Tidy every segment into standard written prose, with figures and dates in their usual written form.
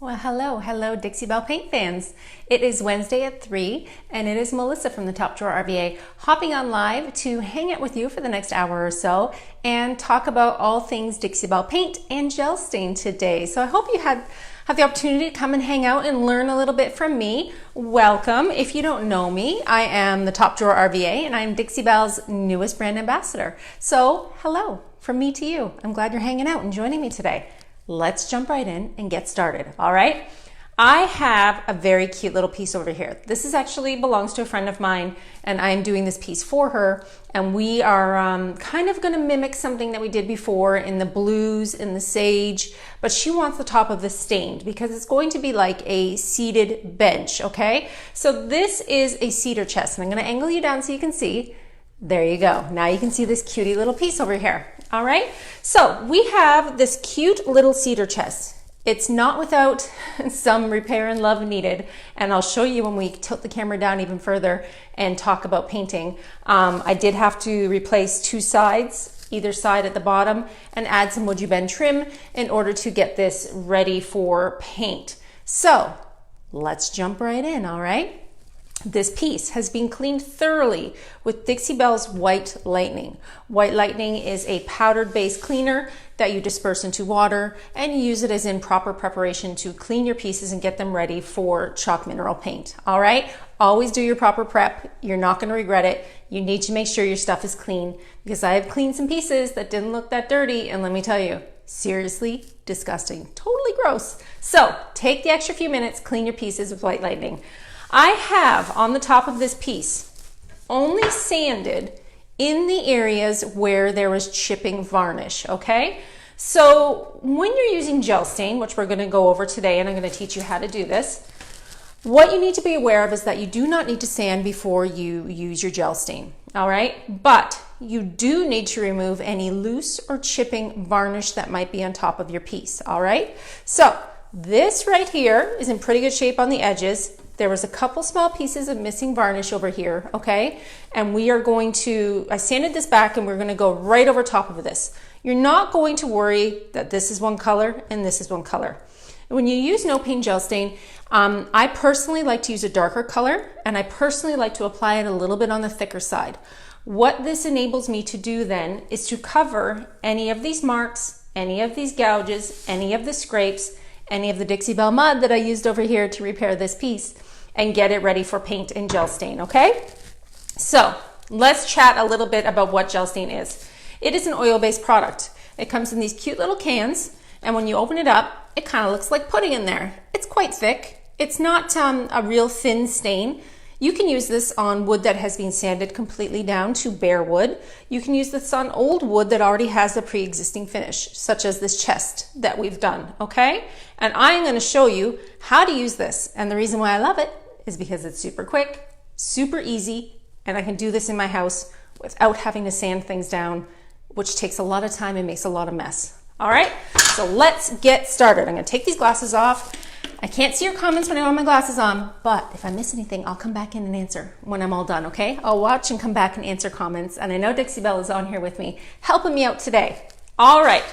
Well, hello, Dixie Belle Paint fans. It is Wednesday at 3, and it is Melissa from the Top Drawer RVA hopping on live to hang out with you for the next hour or so and talk about all things Dixie Belle Paint and gel stain today. So I hope you have the opportunity to come and hang out and learn a little bit from me. Welcome. If you don't know me, I am the Top Drawer RVA, and I'm Dixie Belle's newest brand ambassador. So hello, from me to you. I'm glad you're hanging out and joining me today. Let's jump right in and get started, all right? I have a very cute little piece over here. This is actually belongs to a friend of mine, and I'm doing this piece for her, and we are kind of gonna mimic something that we did before in the blues, in the sage, but she wants the top of this stained because it's going to be like a seated bench, okay? So this is a cedar chest, and I'm gonna angle you down so you can see. There you go. Now you can see this cutie little piece over here. All right. So we have this cute little cedar chest. It's not without some repair and love needed. And I'll show you when we tilt the camera down even further and talk about painting. I did have to replace two sides, either side at the bottom, and add some Woodubend trim in order to get this ready for paint. So let's jump right in. All right. This piece has been cleaned thoroughly with Dixie Belle's White Lightning. White Lightning is a powdered base cleaner that you disperse into water and use it as in proper preparation to clean your pieces and get them ready for chalk mineral paint. All right, always do your proper prep. You're not going to regret it. You need to make sure your stuff is clean because I have cleaned some pieces that didn't look that dirty, and let me tell you, seriously disgusting, totally gross. So take the extra few minutes, clean your pieces with White Lightning. I have on the top of this piece only sanded in the areas where there was chipping varnish, okay? So when you're using gel stain, which we're gonna go over today, and I'm gonna teach you how to do this, what you need to be aware of is that you do not need to sand before you use your gel stain, all right? But you do need to remove any loose or chipping varnish that might be on top of your piece, all right? So this right here is in pretty good shape on the edges. There was a couple small pieces of missing varnish over here, okay? And we are going to, I sanded this back and we're gonna go right over top of this. You're not going to worry that this is one color and this is one color. When you use no paint gel stain, I personally like to use a darker color, and I personally like to apply it a little bit on the thicker side. What this enables me to do then is to cover any of these marks, any of these gouges, any of the scrapes, any of the Dixie Belle mud that I used over here to repair this piece, and get it ready for paint and gel stain, okay? So let's chat a little bit about what gel stain is. It is an oil-based product. It comes in these cute little cans, and when you open it up, it kind of looks like pudding in there. It's quite thick. It's not a real thin stain. You can use this on wood that has been sanded completely down to bare wood. You can use this on old wood that already has a pre-existing finish, such as this chest that we've done, okay? And I'm gonna show you how to use this. And the reason why I love it is because it's super quick, super easy, and I can do this in my house without having to sand things down, which takes a lot of time and makes a lot of mess. All right, so let's get started. I'm gonna take these glasses off. I can't see your comments when I have my glasses on, but if I miss anything, I'll come back in and answer when I'm all done, okay? I'll watch and come back and answer comments, and I know Dixie Belle is on here with me, helping me out today. All right,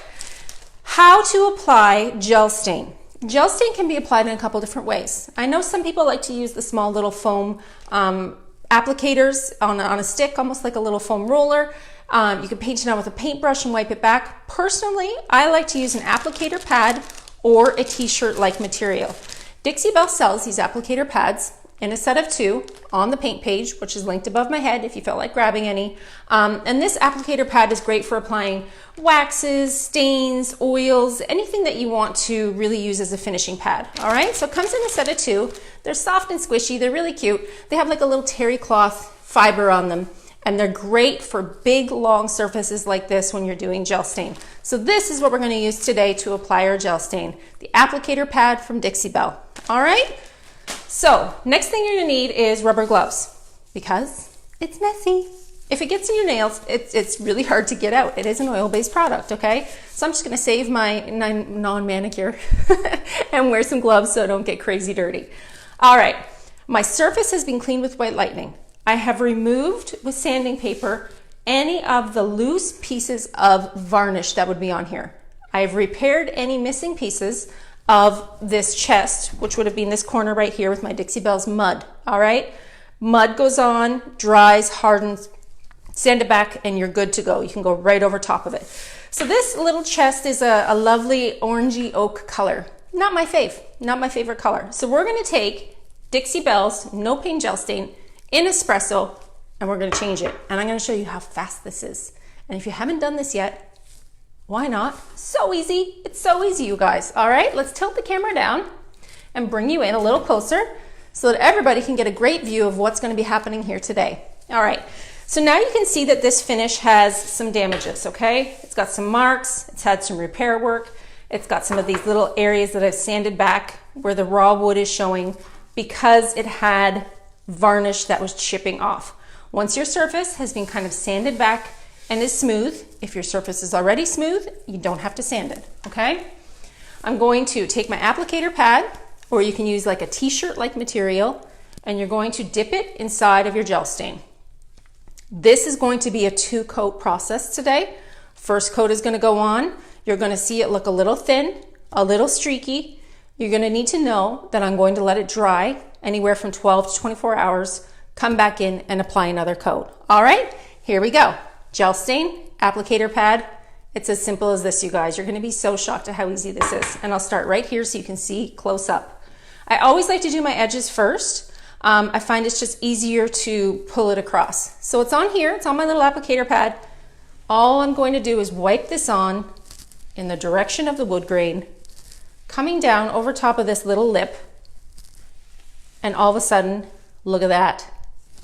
how to apply gel stain. Gel stain can be applied in a couple different ways. I know some people like to use the small little foam applicators on a stick, almost like a little foam roller. You can paint it on with a paintbrush and wipe it back. Personally, I like to use an applicator pad or a t-shirt like material. Dixie Belle sells these applicator pads in a set of 2 on the paint page, which is linked above my head if you felt like grabbing any. And this applicator pad is great for applying waxes, stains, oils, anything that you want to really use as a finishing pad. All right, so it comes in a set of 2. They're soft and squishy, they're really cute. They have like a little terry cloth fiber on them, and they're great for big, long surfaces like this when you're doing gel stain. So this is what we're gonna use today to apply our gel stain, the applicator pad from Dixie Belle. All right? So next thing you're gonna need is rubber gloves because it's messy. If it gets in your nails, it's really hard to get out. It is an oil-based product, okay? So I'm just gonna save my non-manicure and wear some gloves so I don't get crazy dirty. All right, my surface has been cleaned with White Lightning. I have removed with sanding paper any of the loose pieces of varnish that would be on here. I've repaired any missing pieces. of this chest, which would have been this corner right here with my Dixie Belle's mud, all right? Mud goes on, dries, hardens, sand it back, and you're good to go. You can go right over top of it. So this little chest is a lovely orangey oak color. Not my favorite color. So we're gonna take Dixie Belle's No Pain Gel Stain in espresso, and we're gonna change it. And I'm gonna show you how fast this is. And if you haven't done this yet, why not? So easy. It's so easy, you guys. All right, let's tilt the camera down and bring you in a little closer so that everybody can get a great view of what's going to be happening here today. All right, so now you can see that this finish has some damages, okay? It's got some marks, it's had some repair work, it's got some of these little areas that I've sanded back where the raw wood is showing because it had varnish that was chipping off. Once your surface has been kind of sanded back and is smooth, if your surface is already smooth, you don't have to sand it, okay? I'm going to take my applicator pad, or you can use like a t-shirt like material, and you're going to dip it inside of your gel stain. This is going to be a 2-coat process today. First coat is gonna go on. You're gonna see it look a little thin, a little streaky. You're gonna need to know that I'm going to let it dry anywhere from 12 to 24 hours, come back in and apply another coat. All right, here we go. Gel stain, applicator pad. It's as simple as this, you guys. You're gonna be so shocked at how easy this is. And I'll start right here so you can see close up. I always like to do my edges first. I find it's just easier to pull it across. So it's on here, it's on my little applicator pad. All I'm going to do is wipe this on in the direction of the wood grain, coming down over top of this little lip, and all of a sudden, look at that.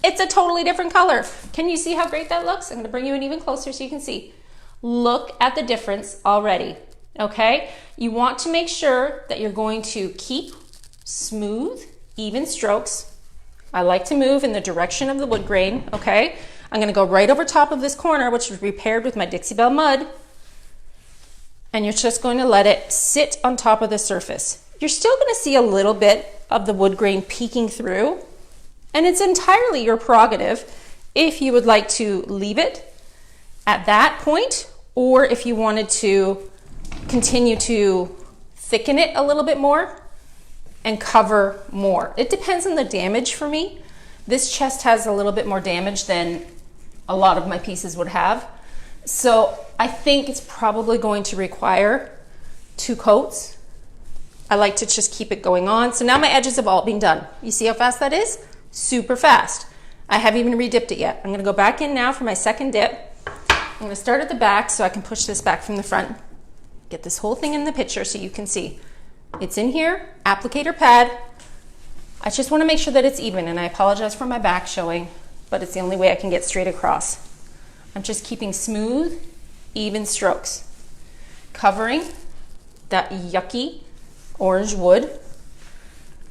It's a totally different color. Can you see how great that looks? I'm gonna bring you in even closer so you can see. Look at the difference already, okay? You want to make sure that you're going to keep smooth, even strokes. I like to move in the direction of the wood grain, okay? I'm gonna go right over top of this corner, which was repaired with my Dixie Belle mud, and you're just going to let it sit on top of the surface. You're still gonna see a little bit of the wood grain peeking through, and it's entirely your prerogative if you would like to leave it at that point, or if you wanted to continue to thicken it a little bit more and cover more. It depends on the damage for me. This chest has a little bit more damage than a lot of my pieces would have. So I think it's probably going to require 2 coats. I like to just keep it going on. So now my edges have all been done. You see how fast that is? Super fast. I haven't even re-dipped it yet. I'm gonna go back in now for my second dip. I'm gonna start at the back so I can push this back from the front. Get this whole thing in the picture so you can see. It's in here, applicator pad. I just wanna make sure that it's even, and I apologize for my back showing, but it's the only way I can get straight across. I'm just keeping smooth, even strokes, covering that yucky orange wood.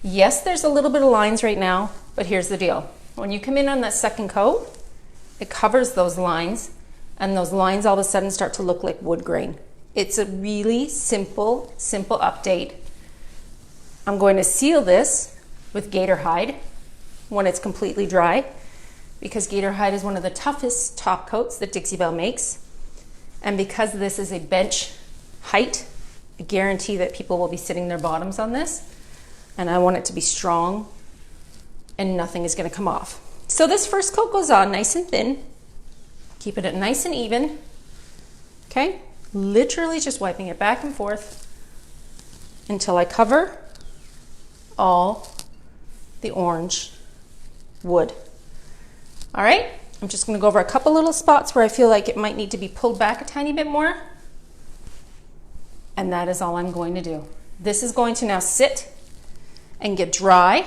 Yes, there's a little bit of lines right now, but here's the deal. When you come in on that second coat, it covers those lines, and those lines all of a sudden start to look like wood grain. It's a really simple update. I'm going to seal this with gator hide when it's completely dry, because gator hide is one of the toughest top coats that Dixie Belle makes. And because this is a bench height, I guarantee that people will be sitting their bottoms on this, and I want it to be strong and nothing is gonna come off. So this first coat goes on nice and thin, keeping it nice and even, okay? Literally just wiping it back and forth until I cover all the orange wood. All right, I'm just gonna go over a couple little spots where I feel like it might need to be pulled back a tiny bit more, and that is all I'm going to do. This is going to now sit and get dry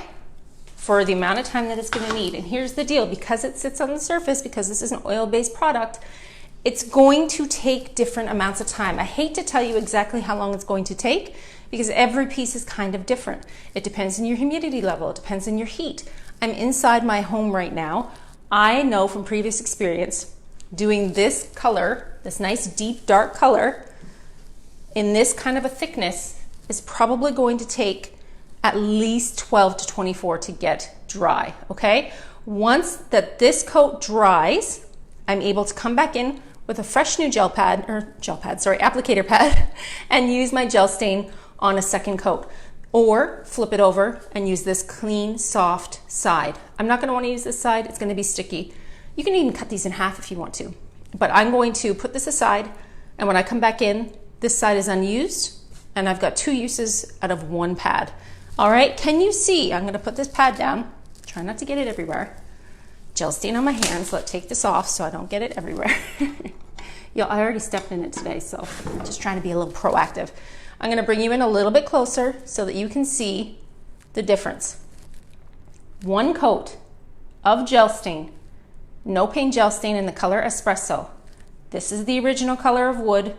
for the amount of time that it's gonna need. And here's the deal, because it sits on the surface, because this is an oil-based product, it's going to take different amounts of time. I hate to tell you exactly how long it's going to take, because every piece is kind of different. It depends on your humidity level, it depends on your heat. I'm inside my home right now. I know from previous experience, doing this color, this nice deep dark color, in this kind of a thickness is probably going to take at least 12 to 24 to get dry, okay? Once that this coat dries, I'm able to come back in with a fresh new applicator pad, and use my gel stain on a second coat. Or flip it over and use this clean, soft side. I'm not going to want to use this side. It's going to be sticky. You can even cut these in half if you want to. But I'm going to put this aside, and when I come back in, this side is unused, and I've got 2 uses out of 1 pad. All right, can you see? I'm going to put this pad down. Try not to get it everywhere. Gel stain on my hands. Let's take this off so I don't get it everywhere. I already stepped in it today, so I'm just trying to be a little proactive. I'm going to bring you in a little bit closer so that you can see the difference. 1 coat of gel stain, no paint gel stain in the color Espresso. This is the original color of wood.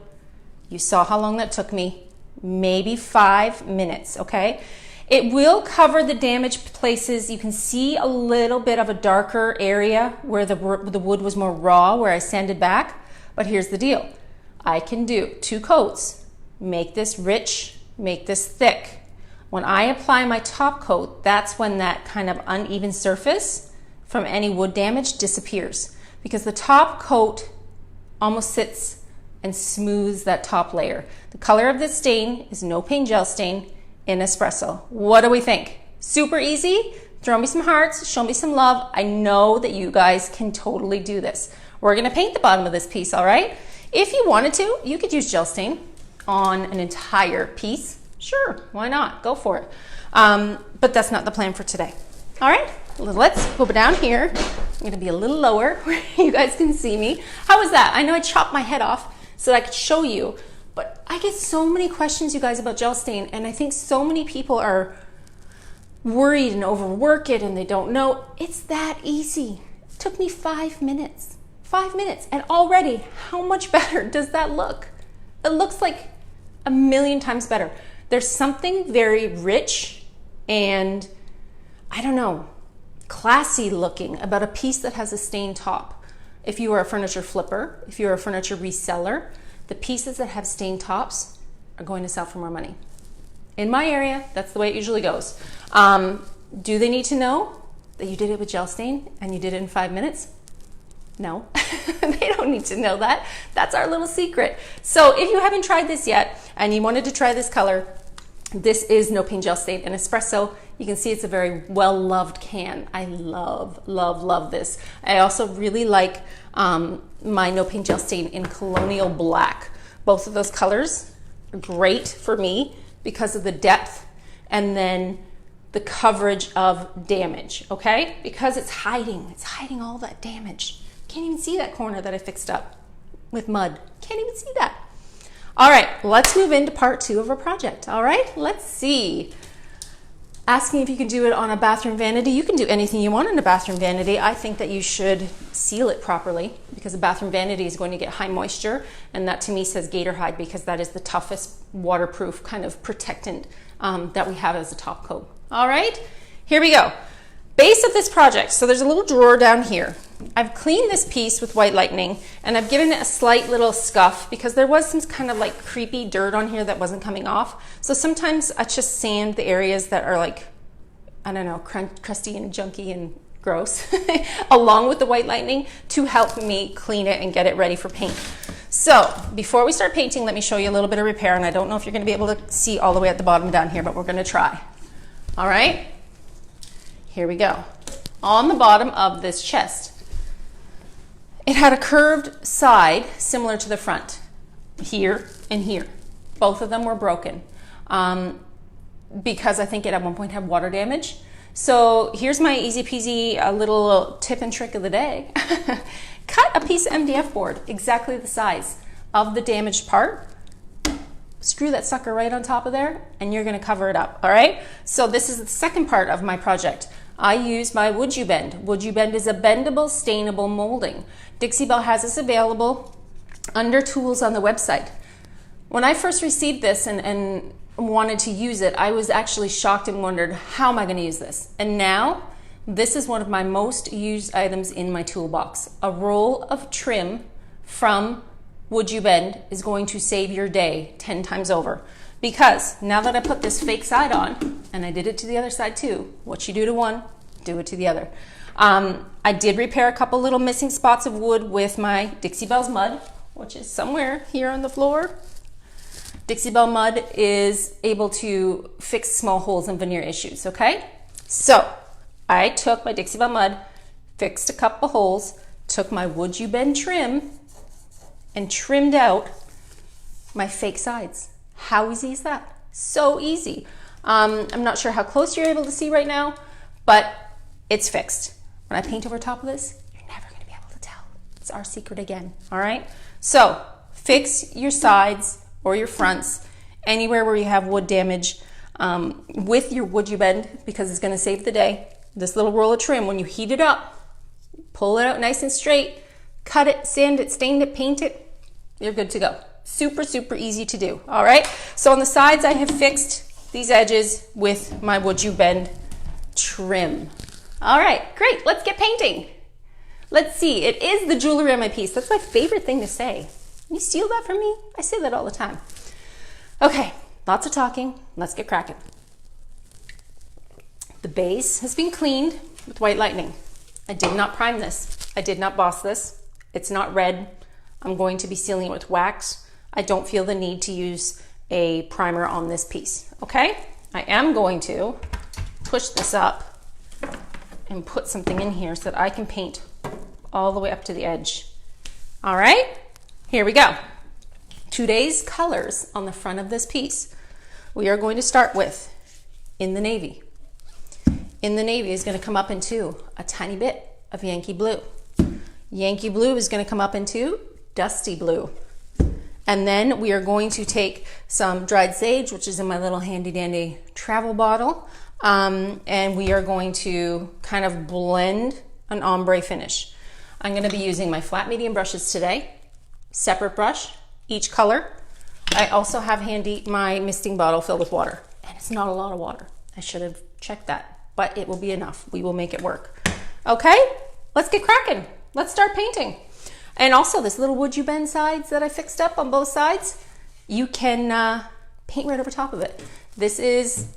You saw how long that took me, maybe 5 minutes, okay? It will cover the damaged places. You can see a little bit of a darker area where the wood was more raw, where I sanded back. But here's the deal. I can do 2 coats, make this rich, make this thick. When I apply my top coat, that's when that kind of uneven surface from any wood damage disappears, because the top coat almost sits and smooths that top layer. The color of this stain is no paint gel stain in Espresso. What do we think? Super easy? Throw me some hearts, show me some love. I know that you guys can totally do this. We're gonna paint the bottom of this piece, all right? If you wanted to, you could use gel stain on an entire piece. Sure, why not? Go for it. But that's not the plan for today. All right, let's go down here. I'm gonna be a little lower where you guys can see me. How was that? I know I chopped my head off so that I could show you, but I get so many questions, you guys, about gel stain, and I think so many people are worried and overwork it and they don't know. It's that easy. It took me 5 minutes. 5 minutes, and already, how much better does that look? It looks like a million times better. There's something very rich and, I don't know, classy looking about a piece that has a stained top. If you are a furniture flipper, if you're a furniture reseller, the pieces that have stained tops are going to sell for more money. In my area, that's the way it usually goes. Do they need to know that you did it with gel stain and you did it in 5 minutes? No, they don't need to know that. That's our little secret. So if you haven't tried this yet and you wanted to try this color, this is no paint gel stain in Espresso. You can see it's a very well-loved can. I love, love, love this. I also really like my no paint gel stain in Colonial Black. Both of those colors are great for me because of the depth and then the coverage of damage, okay? Because it's hiding all that damage. Can't even see that corner that I fixed up with mud. Can't even see that. All right, let's move into part 2 of our project. All right, let's see. Asking if you can do it on a bathroom vanity. You can do anything you want on a bathroom vanity. I think that you should seal it properly because a bathroom vanity is going to get high moisture, and that to me says gator hide because that is the toughest waterproof kind of protectant that we have as a top coat. All right, here we go. Base of this project. So there's a little drawer down here. I've cleaned this piece with White Lightning and I've given it a slight little scuff because there was some kind of like creepy dirt on here that wasn't coming off. So sometimes I just sand the areas that are like, I don't know, crusty and junky and gross along with the White Lightning to help me clean it and get it ready for paint. So before we start painting, let me show you a little bit of repair, and I don't know if you're going to be able to see all the way at the bottom down here, but we're going to try. All right, here we go. On the bottom of this chest, it had a curved side similar to the front, here and here. Both of them were broken because I think it at one point had water damage. So here's my easy peasy little tip and trick of the day. Cut a piece of MDF board exactly the size of the damaged part. Screw that sucker right on top of there and you're gonna cover it up, all right? So this is the second part of my project. I use my Woodubend. Woodubend is a bendable, stainable molding. Dixie Belle has this available under tools on the website. When I first received this and wanted to use it, I was actually shocked and wondered, how am I going to use this? And now, this is one of my most used items in my toolbox. A roll of trim from Woodubend is going to save your day 10 times over. Because now that I put this fake side on, and I did it to the other side too, what you do to one, do it to the other. I did repair a couple little missing spots of wood with my Dixie Belle's mud, which is somewhere here on the floor. Dixie Belle mud is able to fix small holes and veneer issues, okay? So I took my Dixie Belle mud, fixed a couple holes, took my Woodubend trim and trimmed out my fake sides. How easy is that? So easy. I'm not sure how close you're able to see right now, but it's fixed. When I paint over top of this, you're never gonna be able to tell. It's our secret again, all right? So fix your sides or your fronts, anywhere where you have wood damage, with your Woodubend, because it's gonna save the day. This little roll of trim, when you heat it up, pull it out nice and straight, cut it, sand it, stain it, paint it, you're good to go. Super, super easy to do, all right? So on the sides, I have fixed these edges with my Woodubend trim. All right, great, let's get painting. Let's see, it is the jewelry on my piece. That's my favorite thing to say. You steal that from me? I say that all the time. Okay, lots of talking, let's get cracking. The base has been cleaned with White Lightning. I did not prime this. I did not boss this. It's not red. I'm going to be sealing it with wax. I don't feel the need to use a primer on this piece, okay? I am going to push this up and put something in here so that I can paint all the way up to the edge. All right, here we go. Today's colors on the front of this piece. We are going to start with In the Navy. In the Navy is going to come up into a tiny bit of Yankee Blue. Yankee Blue is going to come up into Dusty Blue. And then we are going to take some dried sage, which is in my little handy dandy travel bottle, and we are going to kind of blend an ombre finish. I'm going to be using my flat medium brushes today, separate brush, each color. I also have handy my misting bottle filled with water, and it's not a lot of water. I should have checked that, but it will be enough. We will make it work. Okay, let's get cracking. Let's start painting. And also this little Woodubend sides that I fixed up on both sides, you can paint right over top of it. This is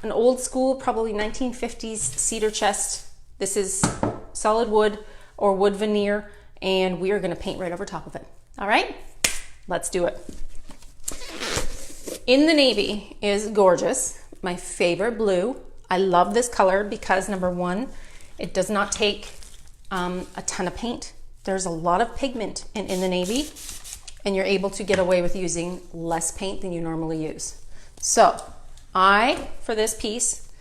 an old school, probably 1950s cedar chest. This is solid wood or wood veneer, and we are gonna paint right over top of it. All right, let's do it. In the Navy is gorgeous, my favorite blue. I love this color because number one, it does not take a ton of paint. There's a lot of pigment in the Navy, and you're able to get away with using less paint than you normally use. So for this piece,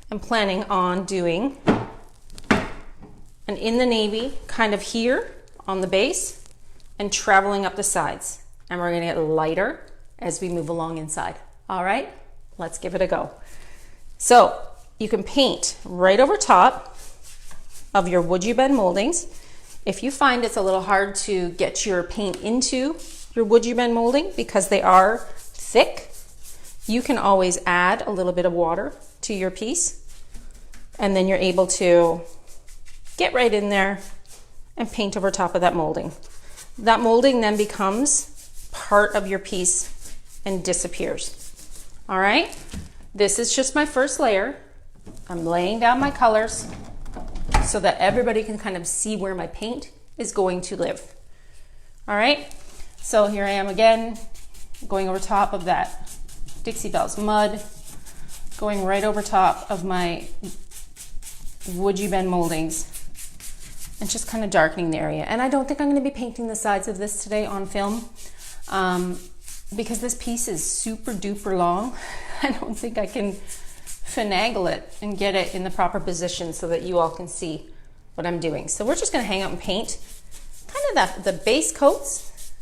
am planning on doing an In the Navy kind of here on the base and traveling up the sides. And we're gonna get lighter as we move along inside. All right, let's give it a go. So you can paint right over top of your Woodubend moldings. If you find it's a little hard to get your paint into your Woodubend molding because they are thick, you can always add a little bit of water to your piece, and then you're able to get right in there and paint over top of that molding. That molding then becomes part of your piece and disappears. All right, this is just my first layer. I'm laying down my colors so that everybody can kind of see where my paint is going to live. All right, so here I am again, going over top of that Dixie Belle's mud, going right over top of my Woodubend moldings, and just kind of darkening the area. And I don't think I'm going to be painting the sides of this today on film because this piece is super duper long. I don't think I can finagle it and get it in the proper position so that you all can see what I'm doing. So we're just going to hang out and paint kind of the base coats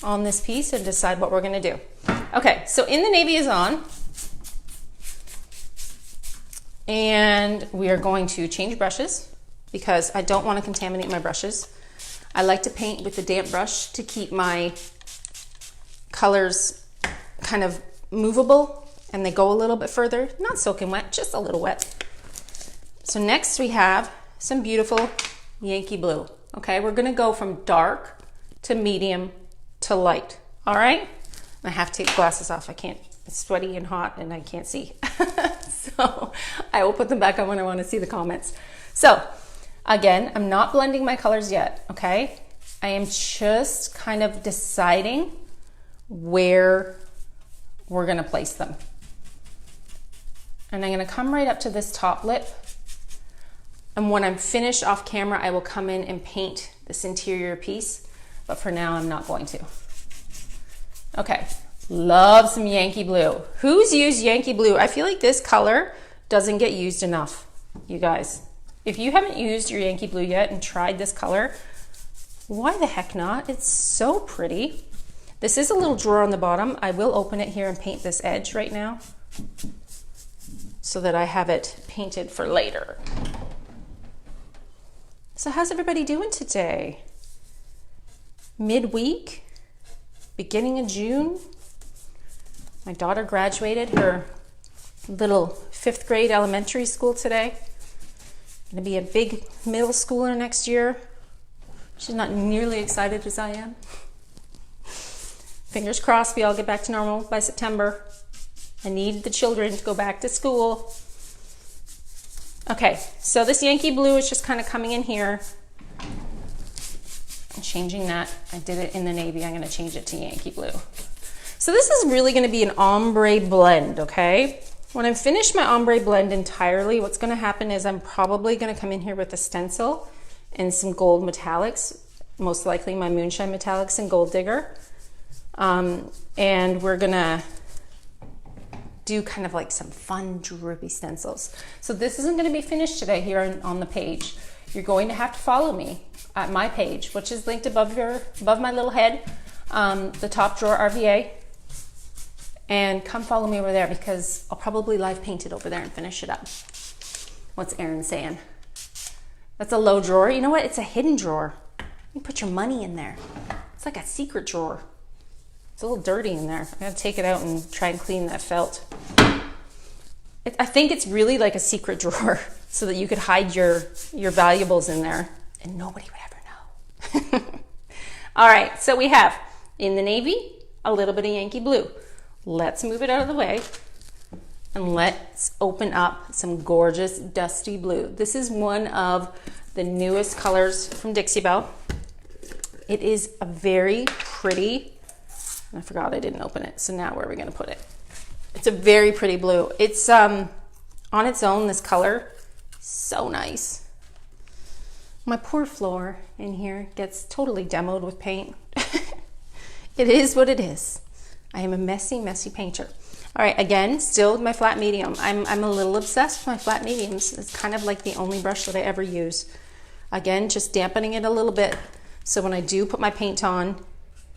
on this piece and decide what we're going to do. Okay, so In the Navy is on, and we are going to change brushes because I don't want to contaminate my brushes. I like to paint with the damp brush to keep my colors kind of movable, and they go a little bit further, not soaking wet, just a little wet. So next we have some beautiful Yankee Blue. Okay, we're gonna go from dark to medium to light, all right? I have to take glasses off, I can't, it's sweaty and hot and I can't see. So I will put them back on when I wanna see the comments. So again, I'm not blending my colors yet, okay? I am just kind of deciding where we're gonna place them. And I'm gonna come right up to this top lip. And when I'm finished off camera, I will come in and paint this interior piece. But for now, I'm not going to. Okay, love some Yankee Blue. Who's used Yankee Blue? I feel like this color doesn't get used enough, you guys. If you haven't used your Yankee Blue yet and tried this color, why the heck not? It's so pretty. This is a little drawer on the bottom. I will open it here and paint this edge right now so that I have it painted for later. So how's everybody doing today? Midweek, beginning of June. My daughter graduated her little 5th grade elementary school today. Gonna be a big middle schooler next year. She's not nearly excited as I am. Fingers crossed we all get back to normal by September. I need the children to go back to school. Okay, so this Yankee Blue is just kind of coming in here and changing that. I did it in the navy. I'm going to change it to Yankee Blue. So this is really going to be an ombre blend, okay? When I'm finished my ombre blend entirely, what's going to happen is I'm probably going to come in here with a stencil and some gold metallics, most likely my Moonshine metallics and Gold Digger. And we're going to do kind of like some fun droopy stencils. So this isn't going to be finished today here on the page. You're going to have to follow me at my page, which is linked above my little head, the top drawer RVA, and come follow me over there because I'll probably live paint it over there and finish it up. What's Erin saying? That's a low drawer. You know what? It's a hidden drawer. You can put your money in there. It's like a secret drawer. It's a little dirty in there. I gotta take it out and try and clean that felt. I think it's really like a secret drawer so that you could hide your valuables in there and nobody would ever know. All right, so we have in the navy, a little bit of Yankee Blue. Let's move it out of the way and let's open up some gorgeous dusty blue. This is one of the newest colors from Dixie Belle. It is a very pretty, I forgot I didn't open it, so now where are we going to put it? It's a very pretty blue. It's on its own, this color, so nice. My poor floor in here gets totally demoed with paint. It is what it is. I am a messy, messy painter. All right, again, still my flat medium. I'm a little obsessed with my flat mediums. It's kind of like the only brush that I ever use. Again, just dampening it a little bit so when I do put my paint on,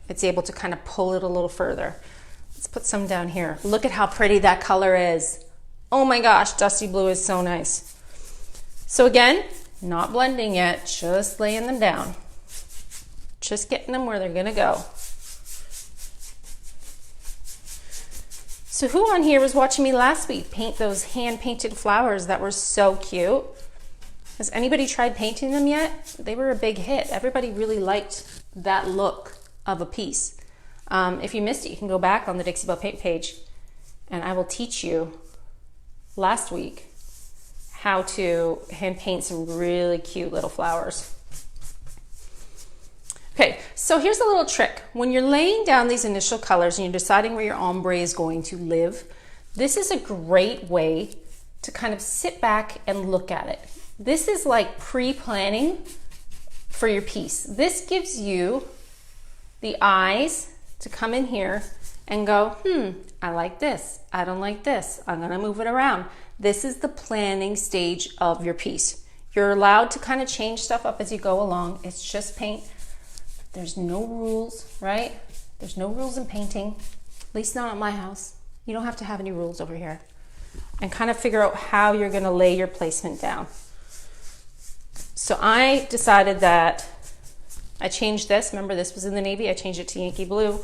it's able to kind of pull it a little further. Let's put some down here. Look at how pretty that color is. Oh my gosh, dusty blue is so nice. So again, not blending yet, just laying them down. Just getting them where they're gonna go. So who on here was watching me last week paint those hand-painted flowers that were so cute? Has anybody tried painting them yet? They were a big hit. Everybody really liked that look of a piece. If you missed it, you can go back on the Dixie Belle paint page and I will teach you last week how to hand paint some really cute little flowers. Okay, so here's a little trick. When you're laying down these initial colors and you're deciding where your ombre is going to live, this is a great way to kind of sit back and look at it. This is like pre-planning for your piece. This gives you the eyes to come in here and go, I like this, I don't like this, I'm gonna move it around. This is the planning stage of your piece. You're allowed to kind of change stuff up as you go along. It's just paint. There's no rules, right? There's no rules in painting, at least not at my house. You don't have to have any rules over here. And kind of figure out how you're gonna lay your placement down. So I decided that I changed this. Remember, this was in the navy. I changed it to Yankee Blue.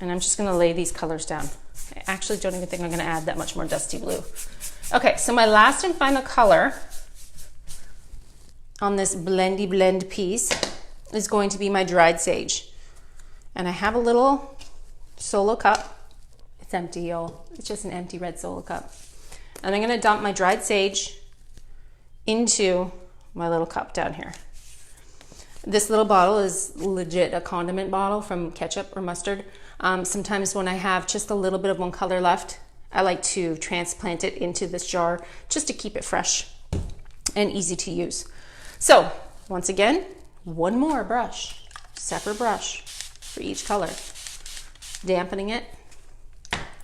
And I'm just going to lay these colors down. I actually don't even think I'm going to add that much more dusty blue. Okay, so my last and final color on this blendy blend piece is going to be my dried sage. And I have a little solo cup. It's empty, y'all. It's just an empty red solo cup. And I'm going to dump my dried sage into my little cup down here. This little bottle is legit a condiment bottle from ketchup or mustard. Sometimes when I have just a little bit of one color left, I like to transplant it into this jar just to keep it fresh and easy to use. So once again, one more brush, separate brush for each color, dampening it.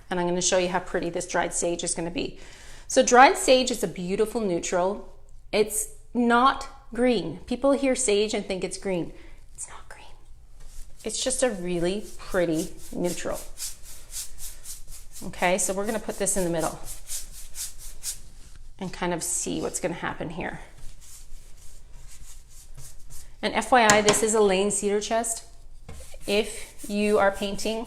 And I'm going to show you how pretty this dried sage is going to be. So dried sage is a beautiful neutral. It's not green. People hear sage and think it's green. It's not green. It's just a really pretty neutral. Okay, so we're going to put this in the middle and kind of see what's going to happen here. And FYI, this is a Lane cedar chest. If you are painting,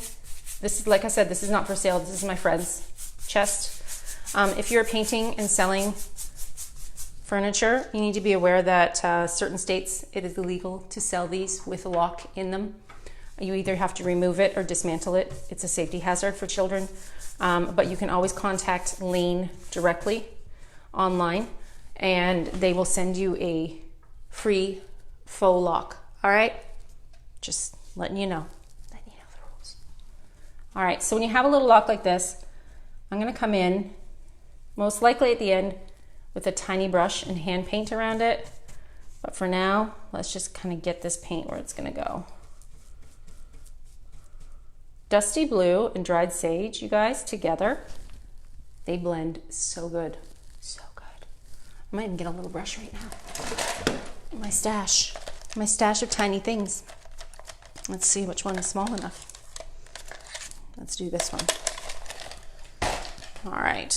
this is, like I said, this is not for sale. This is my friend's chest. If you're painting and selling furniture, you need to be aware that certain states it is illegal to sell these with a lock in them. You either have to remove it or dismantle it. It's a safety hazard for children. But you can always contact Lane directly online and they will send you a free faux lock. All right? Just letting you know. Letting you know the rules. All right, so when you have a little lock like this, I'm gonna come in, most likely at the end, with a tiny brush and hand paint around it. But for now, let's just kind of get this paint where it's gonna go. Dusty blue and dried sage, you guys, together, they blend so good, so good. I might even get a little brush right now. My stash of tiny things. Let's see which one is small enough. Let's do this one. All right.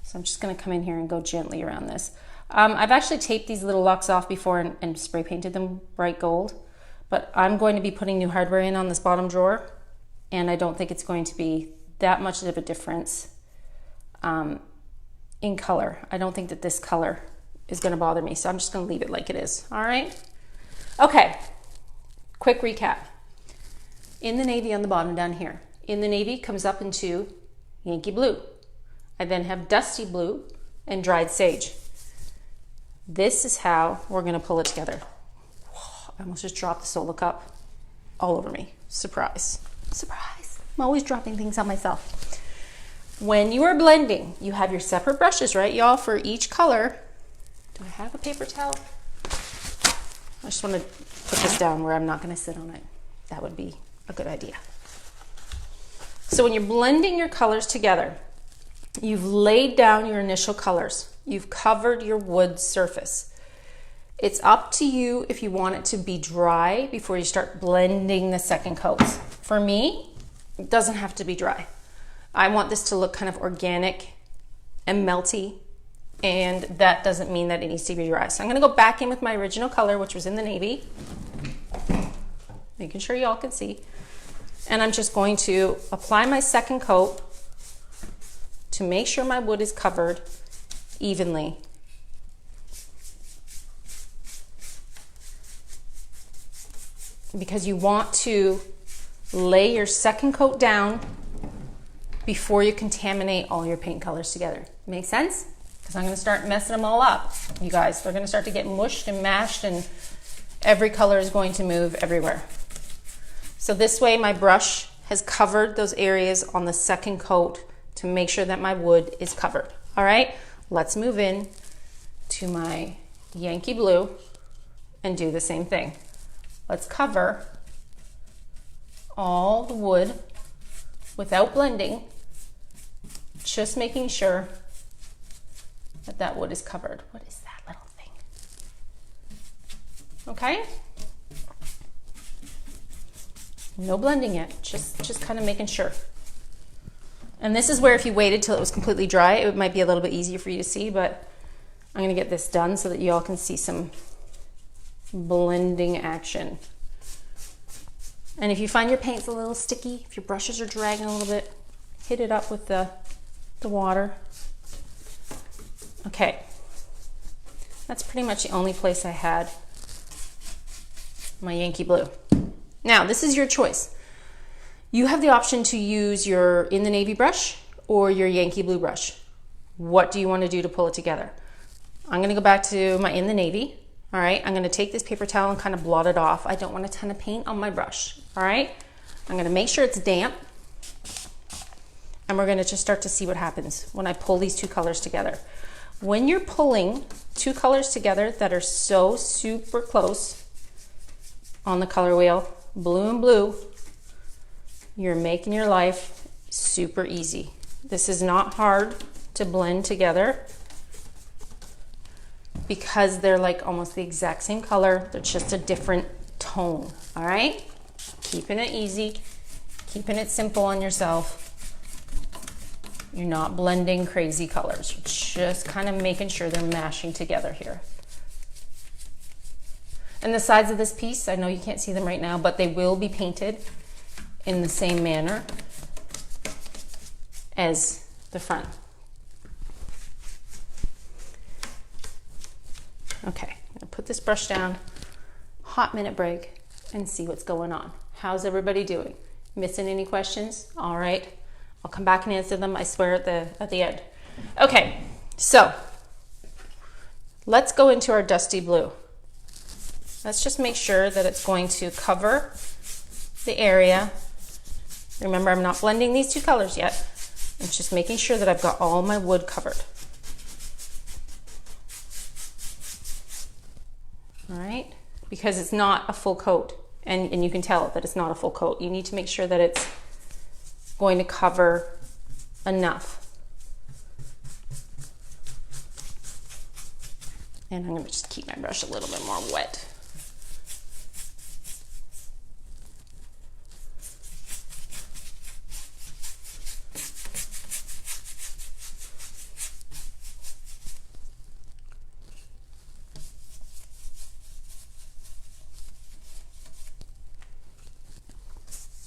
So I'm just gonna come in here and go gently around this. I've actually taped these little locks off before and spray painted them bright gold, but I'm going to be putting new hardware in on this bottom drawer, and I don't think it's going to be that much of a difference in color. I don't think that this color is gonna bother me, so I'm just gonna leave it like it is, all right? Okay, quick recap. In the navy on the bottom down here, in the navy comes up into Yankee blue. I then have dusty blue and dried sage. This is how we're gonna pull it together. Whoa, I almost just dropped the solo cup all over me. Surprise, surprise. I'm always dropping things on myself. When you are blending, you have your separate brushes, right, y'all, for each color. Do I have a paper towel? I just want to put this down where I'm not going to sit on it. That would be a good idea. So when you're blending your colors together, you've laid down your initial colors. You've covered your wood surface. It's up to you if you want it to be dry before you start blending the second coats. For me, it doesn't have to be dry. I want this to look kind of organic and melty, and that doesn't mean that it needs to be dry. So I'm gonna go back in with my original color, which was in the navy, making sure y'all can see. And I'm just going to apply my second coat to make sure my wood is covered evenly. Because you want to lay your second coat down before you contaminate all your paint colors together. Make sense? Because I'm going to start messing them all up, you guys. They're going to start to get mushed and mashed, and every color is going to move everywhere. So this way my brush has covered those areas on the second coat to make sure that my wood is covered. All right, let's move in to my Yankee blue and do the same thing. Let's cover all the wood without blending, just making sure that that wood is covered. What is that little thing? Okay? No blending yet, just kind of making sure. And this is where if you waited till it was completely dry, it might be a little bit easier for you to see, but I'm gonna get this done so that you all can see some blending action. And if you find your paint's a little sticky, if your brushes are dragging a little bit, hit it up with the water. Okay, that's pretty much the only place I had my Yankee blue. Now, this is your choice. You have the option to use your In the Navy brush or your Yankee blue brush. What do you want to do to pull it together? I'm going to go back to my In the Navy. All right, I'm gonna take this paper towel and kind of blot it off. I don't want a ton of paint on my brush, all right? I'm gonna make sure it's damp, and we're gonna just start to see what happens when I pull these two colors together. When you're pulling two colors together that are so super close on the color wheel, blue and blue, you're making your life super easy. This is not hard to blend together because they're like almost the exact same color. They're just a different tone, all right? Keeping it easy, keeping it simple on yourself. You're not blending crazy colors. You're just kind of making sure they're mashing together here. And the sides of this piece, I know you can't see them right now, but they will be painted in the same manner as the front. Okay, I'm gonna put this brush down, hot minute break, and see what's going on. How's everybody doing? Missing any questions? All right, I'll come back and answer them, I swear, at the end. Okay, so let's go into our dusty blue. Let's just make sure that it's going to cover the area. Remember, I'm not blending these two colors yet. I'm just making sure that I've got all my wood covered. All right, because it's not a full coat, and you can tell that it's not a full coat. You need to make sure that it's going to cover enough. And I'm going to just keep my brush a little bit more wet.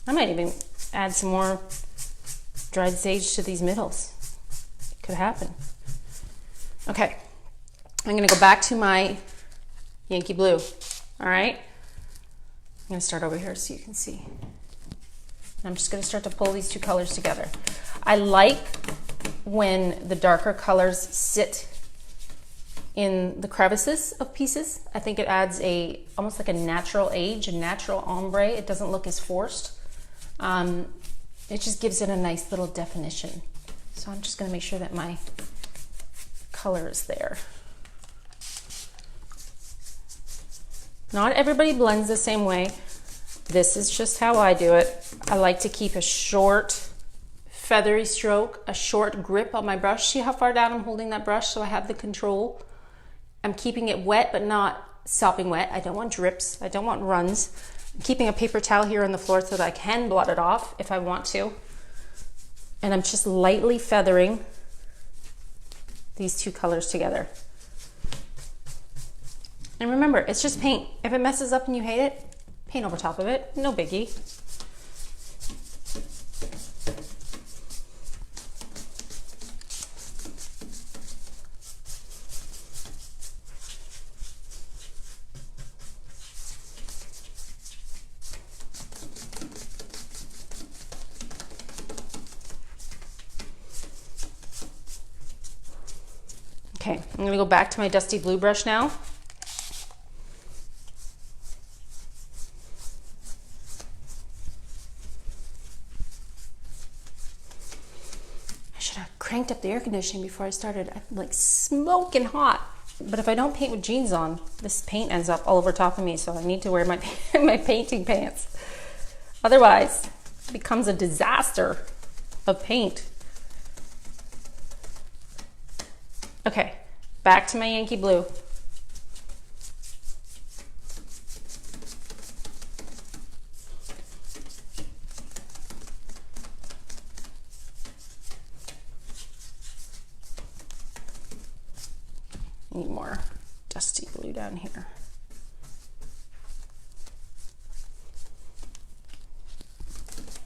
I might even add some more dried sage to these middles. Could happen. Okay, I'm gonna go back to my Yankee blue. All right, I'm gonna start over here so you can see. I'm just gonna start to pull these two colors together. I like when the darker colors sit in the crevices of pieces. I think it adds almost like a natural age, a natural ombre. It doesn't look as forced. It just gives it a nice little definition. So I'm just going to make sure that my color is there. Not everybody blends the same way. This is just how I do it. I like to keep a short, feathery stroke, a short grip on my brush. See how far down I'm holding that brush so I have the control. I'm keeping it wet, but not sopping wet. I don't want drips. I don't want runs. I'm keeping a paper towel here on the floor so that I can blot it off if I want to. And I'm just lightly feathering these two colors together. And remember, it's just paint. If it messes up and you hate it, paint over top of it. No biggie. Okay, I'm going to go back to my dusty blue brush now. I should have cranked up the air conditioning before I started. I'm like smoking hot. But if I don't paint with jeans on, this paint ends up all over top of me, so I need to wear my, my painting pants. Otherwise, it becomes a disaster of paint. Okay, back to my Yankee blue. Need more dusty blue down here.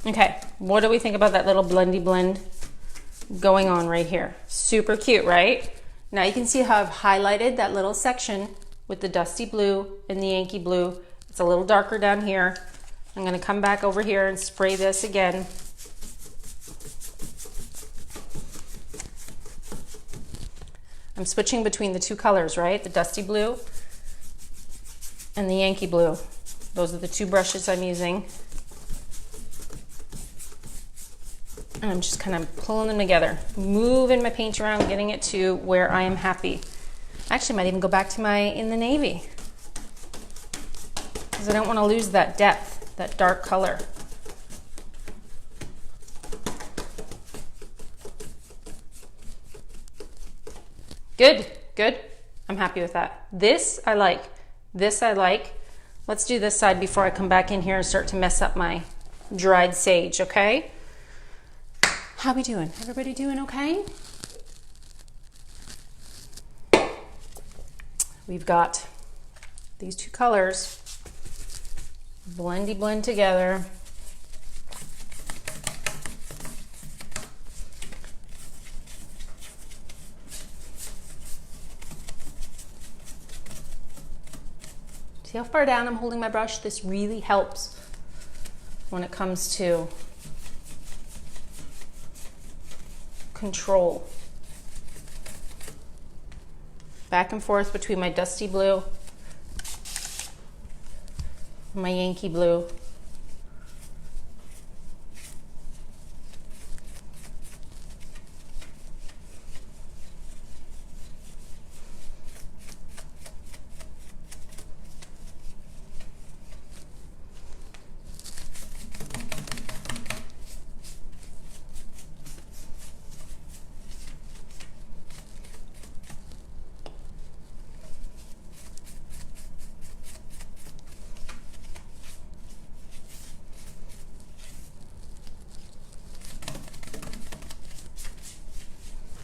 Okay, what do we think about that little blendy blend going on right here? Super cute, right? Now you can see how I've highlighted that little section with the dusty blue and the Yankee blue. It's a little darker down here. I'm going to come back over here and spray this again. I'm switching between the two colors, right? The dusty blue and the Yankee Blue. Those are the two brushes I'm using. And I'm just kind of pulling them together, moving my paint around, getting it to where I am happy. Actually, I might even go back to my in the navy, because I don't want to lose that depth, that dark color. Good, good. I'm happy with that. This I like. This I like. Let's do this side before I come back in here and start to mess up my dried sage, okay? How we doing? Everybody doing okay? We've got these two colors blend together. See how far down I'm holding my brush? This really helps when it comes to control. Back and forth between my dusty blue and my Yankee Blue.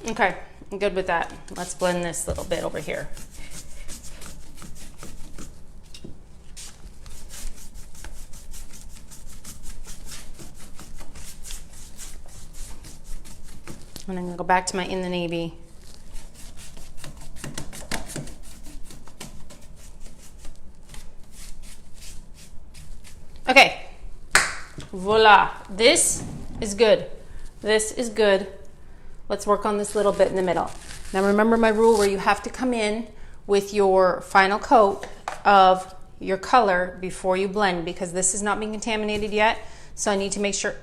Okay, I'm good with that. Let's blend this little bit over here. And I'm gonna go back to my in the navy. Okay, voila, this is good. This is good. Let's work on this little bit in the middle. Now remember my rule where you have to come in with your final coat of your color before you blend, because this is not being contaminated yet. So I need to make sure,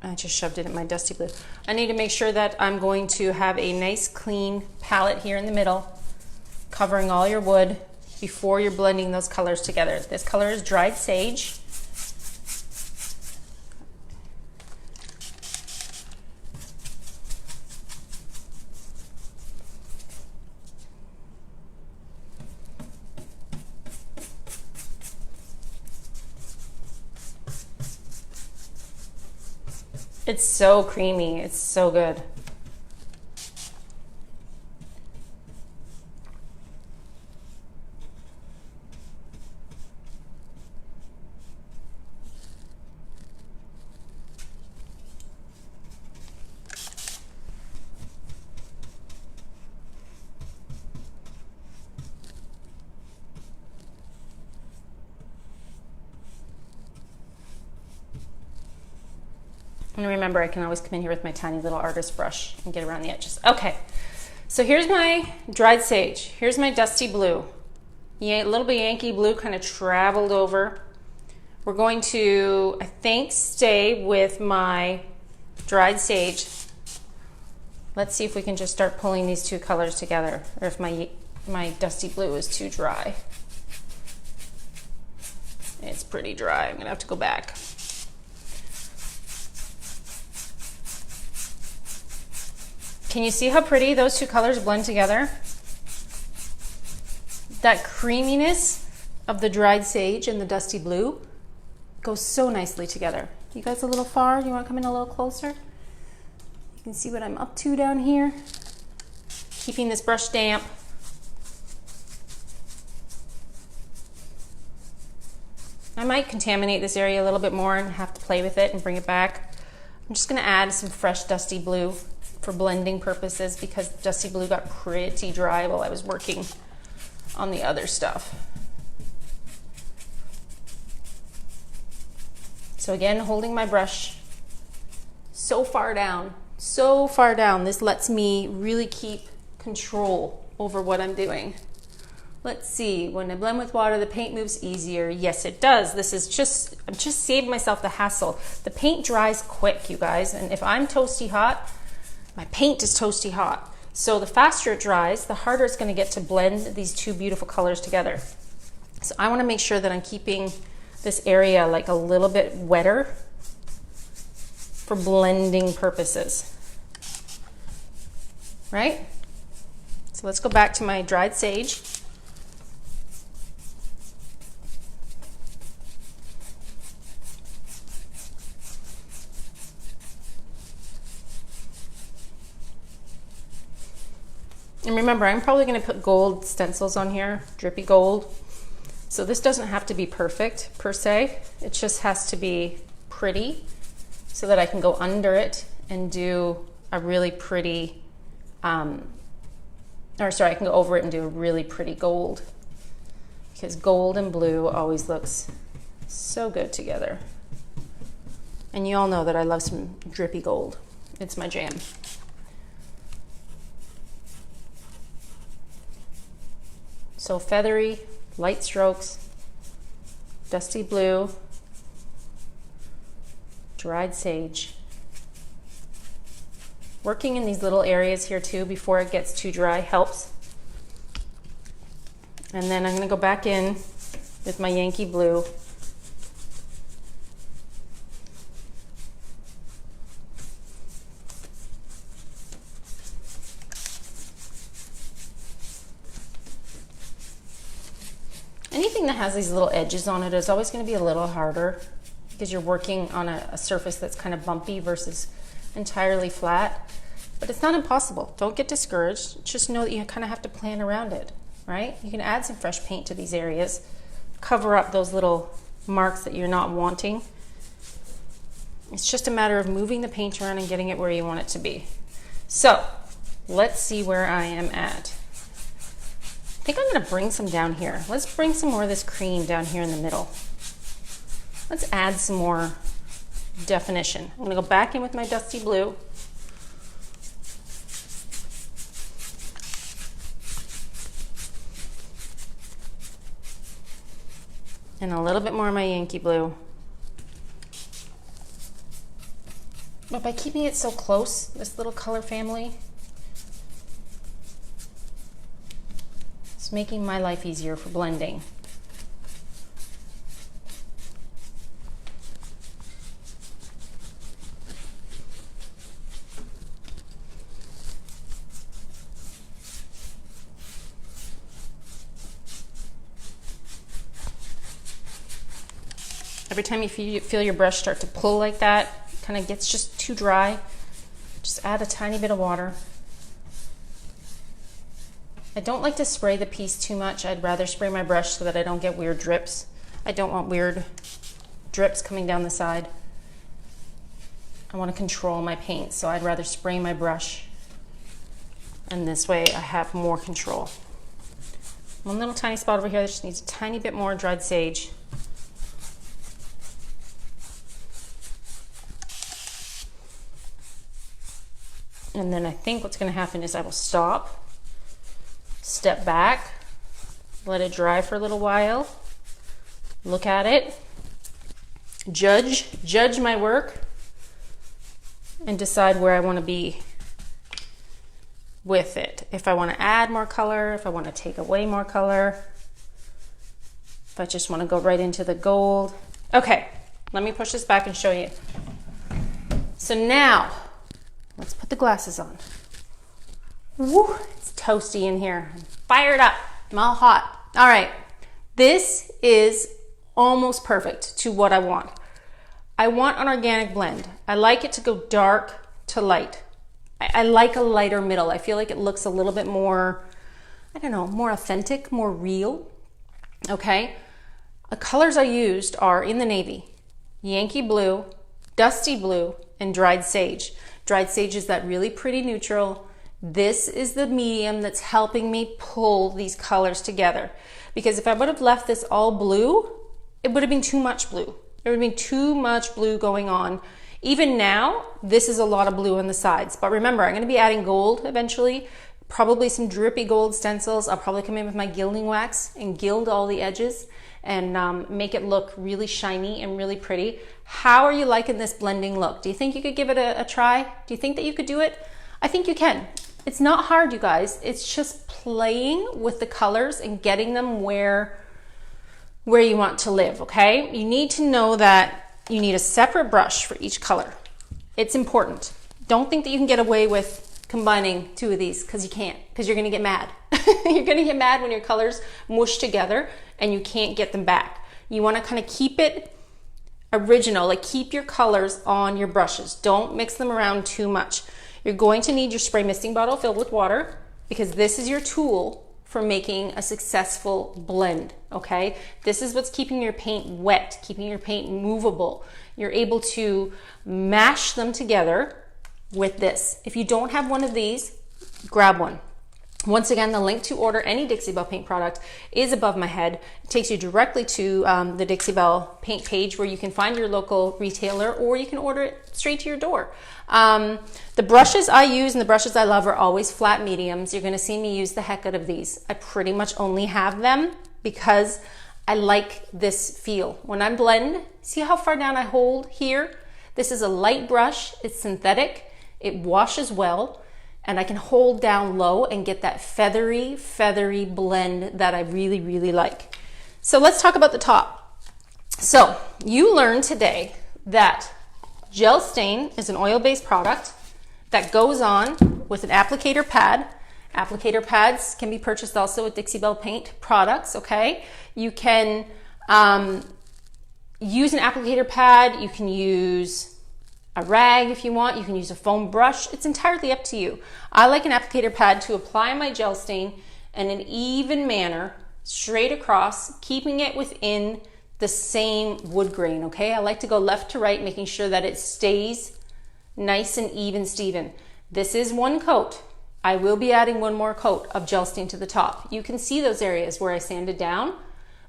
I just shoved it in my dusty blue. I need to make sure that I'm going to have a nice clean palette here in the middle, covering all your wood before you're blending those colors together. This color is dried sage. It's so creamy, it's so good. And remember, I can always come in here with my tiny little artist brush and get around the edges. Okay, so here's my dried sage. Here's my dusty blue. A little bit Yankee Blue kind of traveled over. We're going to, I think, stay with my dried sage. Let's see if we can just start pulling these two colors together, or if my dusty blue is too dry. It's pretty dry. I'm gonna have to go back. Can you see how pretty those two colors blend together? That creaminess of the dried sage and the dusty blue goes so nicely together. You guys a little far? You want to come in a little closer? You can see what I'm up to down here. Keeping this brush damp. I might contaminate this area a little bit more and have to play with it and bring it back. I'm just going to add some fresh dusty blue for blending purposes, because dusty blue got pretty dry while I was working on the other stuff. So again, holding my brush so far down, this lets me really keep control over what I'm doing. Let's see, when I blend with water, the paint moves easier. Yes, it does. I've just saved myself the hassle. The paint dries quick, you guys, and if I'm toasty hot, my paint is toasty hot. So the faster it dries, the harder it's gonna get to blend these two beautiful colors together. So I wanna make sure that I'm keeping this area like a little bit wetter for blending purposes, right? So let's go back to my dried sage. And remember, I'm probably going to put gold stencils on here, drippy gold. So this doesn't have to be perfect per se. It just has to be pretty so that I can go under it and do a really pretty, I can go over it and do a really pretty gold, because gold and blue always looks so good together. And you all know that I love some drippy gold. It's my jam. So feathery, light strokes, dusty blue, dried sage. Working in these little areas here too before it gets too dry helps. And then I'm going to go back in with my Yankee blue. Anything that has these little edges on it is always going to be a little harder because you're working on a surface that's kind of bumpy versus entirely flat. But it's not impossible. Don't get discouraged. Just know that you kind of have to plan around it, right? You can add some fresh paint to these areas, cover up those little marks that you're not wanting. It's just a matter of moving the paint around and getting it where you want it to be. So let's see where I am at. I think I'm going to bring some down here. Let's bring some more of this cream down here in the middle. Let's add some more definition. I'm going to go back in with my dusty blue. And a little bit more of my Yankee blue. But by keeping it so close, this little color family, it's making my life easier for blending. Every time you feel your brush start to pull like that, kind of gets just too dry, just add a tiny bit of water. I don't like to spray the piece too much. I'd rather spray my brush so that I don't get weird drips. I don't want weird drips coming down the side. I want to control my paint, so I'd rather spray my brush, and this way I have more control. One little tiny spot over here that just needs a tiny bit more dried sage. And then I think what's going to happen is I will stop, step back, let it dry for a little while, look at it, judge my work, and decide where I want to be with it. If I want to add more color, if I want to take away more color, if I just want to go right into the gold. Okay, let me push this back and show you. So now, let's put the glasses on. Woo, it's toasty in here. I'm fired up. I'm all hot. All right, this is almost perfect to what I want. I want an organic blend. I like it to go dark to light. I like a lighter middle. I feel like it looks a little bit more, I don't know, more authentic, more real. Okay, the colors I used are in the navy, Yankee blue, dusty blue, and dried sage. Dried sage is that really pretty neutral. This is the medium that's helping me pull these colors together. Because if I would have left this all blue, it would have been too much blue. There would have been too much blue going on. Even now, this is a lot of blue on the sides. But remember, I'm going to be adding gold eventually. probably some drippy gold stencils. I'll probably come in with my gilding wax and gild all the edges and make it look really shiny and really pretty. How are you liking this blending look? Do you think you could give it a try? Do you think that you could do it? I think you can. It's not hard, you guys. It's just playing with the colors and getting them where you want to live, okay? You need to know that you need a separate brush for each color. It's important. Don't think that you can get away with combining two of these, because you can't, because you're gonna get mad. You're gonna get mad when your colors mush together and you can't get them back. You wanna kind of keep it original, like keep your colors on your brushes. Don't mix them around too much. You're going to need your spray misting bottle filled with water, because this is your tool for making a successful blend, okay? This is what's keeping your paint wet, keeping your paint movable. You're able to mash them together with this. If you don't have one of these, grab one. Once again, the link to order any Dixie Belle paint product is above my head. It takes you directly to the Dixie Belle paint page, where you can find your local retailer, or you can order it straight to your door. The brushes I use and the brushes I love are always flat mediums. You're gonna see me use the heck out of these. I pretty much only have them because I like this feel. When I blend, see how far down I hold here? This is a light brush, it's synthetic, it washes well, and I can hold down low and get that feathery blend that I really, really like. So let's talk about the top. So you learned today that gel stain is an oil-based product that goes on with an applicator pad. Applicator pads can be purchased also with Dixie Belle paint products, okay? You can use an applicator pad, you can use a rag if you want, you can use a foam brush. It's entirely up to you. I like an applicator pad to apply my gel stain in an even manner, straight across, keeping it within the same wood grain, okay? I like to go left to right, making sure that it stays nice and even, Steven. This is one coat. I will be adding one more coat of gel stain to the top. You can see those areas where I sanded down,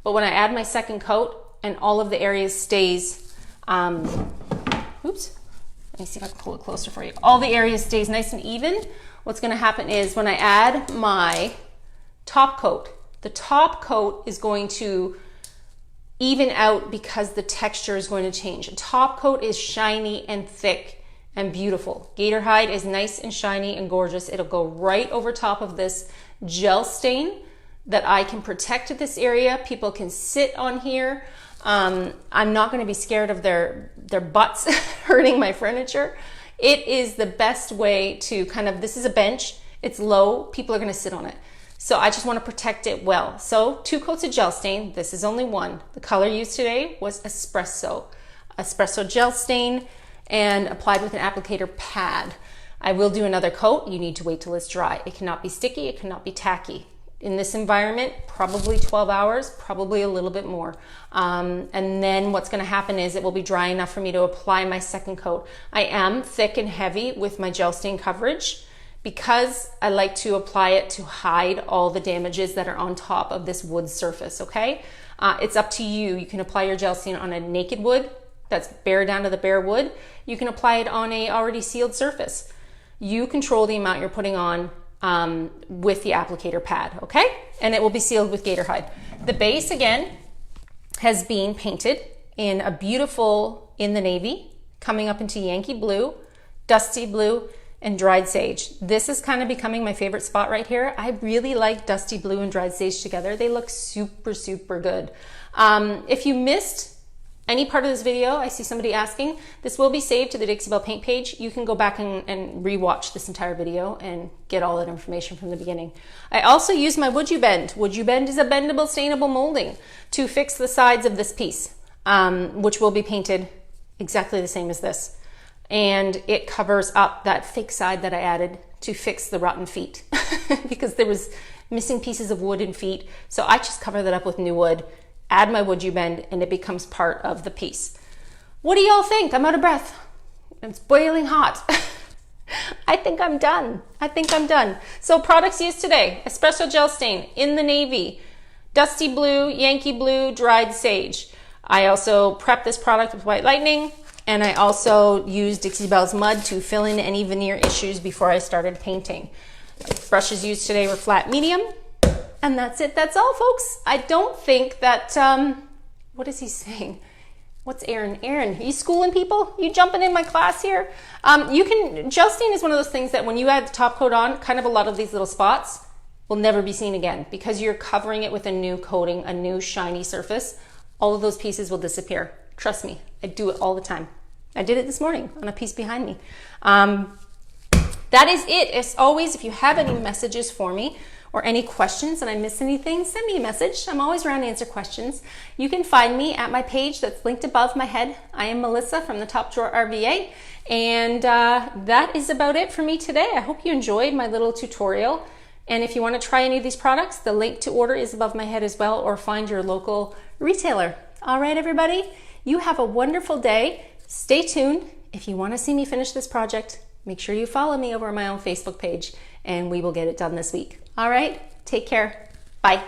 but when I add my second coat and all of the areas stays, oops, let me see if I can pull it closer for you. All the areas stays nice and even. What's gonna happen is when I add my top coat, the top coat is going to even out because the texture is going to change. A top coat is shiny and thick and beautiful. Gator hide is nice and shiny and gorgeous. It'll go right over top of this gel stain that I can protect this area. People can sit on here. I'm not going to be scared of their butts hurting my furniture. It is the best way to kind of, this is a bench, it's low, people are going to sit on it. So I just want to protect it well. So 2 coats of gel stain, this is only one. The color used today was espresso gel stain, and applied with an applicator pad. I will do another coat. You need to wait till it's dry. It cannot be sticky, it cannot be tacky. In this environment, probably 12 hours, probably a little bit more. And then what's gonna happen is it will be dry enough for me to apply my second coat. I am thick and heavy with my gel stain coverage because I like to apply it to hide all the damages that are on top of this wood surface, okay? It's up to you. You can apply your gel stain on a naked wood that's bare down to the bare wood. You can apply it on a already sealed surface. You control the amount you're putting on with the applicator pad, okay? And it will be sealed with gator hide. The base, again, has been painted in a beautiful, in the navy, coming up into Yankee blue, dusty blue, and dried sage. This is kind of becoming my favorite spot right here. I really like dusty blue and dried sage together. They look super, super good. If you missed any part of this video, I see somebody asking, this will be saved to the Dixie Belle paint page. You can go back and rewatch this entire video and get all that information from the beginning. I also use my Woodubend. Woodubend is a bendable, stainable molding to fix the sides of this piece, which will be painted exactly the same as this. And it covers up that fake side that I added to fix the rotten feet because there was missing pieces of wood and feet. So I just cover that up with new wood, add my Woodubend, and it becomes part of the piece. What do y'all think? I'm out of breath. It's boiling hot. I think I'm done. So products used today: espresso gel stain in the navy, dusty blue, Yankee blue, dried sage. I also prepped this product with white lightning, and I also used Dixie Belle's mud to fill in any veneer issues before I started painting. Brushes used today were flat medium. And that's it. That's all, folks. I don't think that, what is he saying? What's Aaron? Aaron, are you schooling people? You jumping in my class here? Gel stain is one of those things that when you add the top coat on, kind of a lot of these little spots will never be seen again because you're covering it with a new coating, a new shiny surface. All of those pieces will disappear. Trust me, I do it all the time. I did it this morning on a piece behind me. That is it. As always, if you have any messages for me or any questions and I missed anything, send me a message. I'm always around to answer questions. You can find me at my page that's linked above my head. I am Melissa from the Top Drawer RVA. And that is about it for me today. I hope you enjoyed my little tutorial. And if you want to try any of these products, the link to order is above my head as well, or find your local retailer. All right, everybody, you have a wonderful day. Stay tuned. If you want to see me finish this project, make sure you follow me over on my own Facebook page and we will get it done this week. All right, take care. Bye.